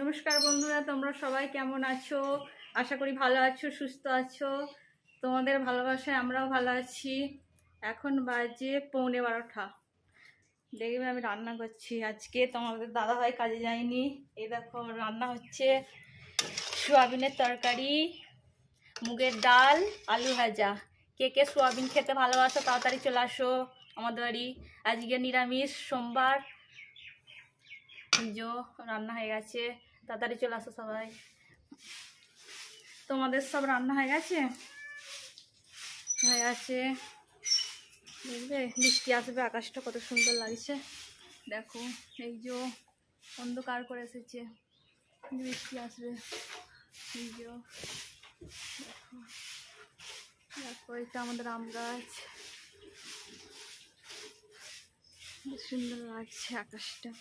নমস্কার বন্ধুরা, তোমরা সবাই কেমন আছো? আশা করি ভালো আছো, সুস্থ আছো। তোমাদের ভালোবাসায় আমরাও ভালো আছি। এখন বাজে 11:15। দেখবে আমি রান্না করছি আজকে। তোমাদের দাদাভাই কাজে যায়নি। এই দেখো রান্না হচ্ছে সোয়াবিনের তরকারি, মুগের ডাল, আলু ভাজা। কে কে সোয়াবিন খেতে ভালোবাসো তাড়াতাড়ি চলে আসো আমাদের বাড়ি। আজকে নিরামিষ, সোমবার। রান্না হয়ে গেছে, তাড়াতাড়ি চলে আসো সবাই। তোমাদের সব রান্না হয়ে গেছে? দেখবে বৃষ্টি আসবে, আকাশটা কত সুন্দর লাগছে। দেখো এই যে অন্ধকার করে এসেছে, বৃষ্টি আসবে। এই যে দেখো, দেখো এটা আমাদের আম গাছ। সুন্দর লাগছে আকাশটা।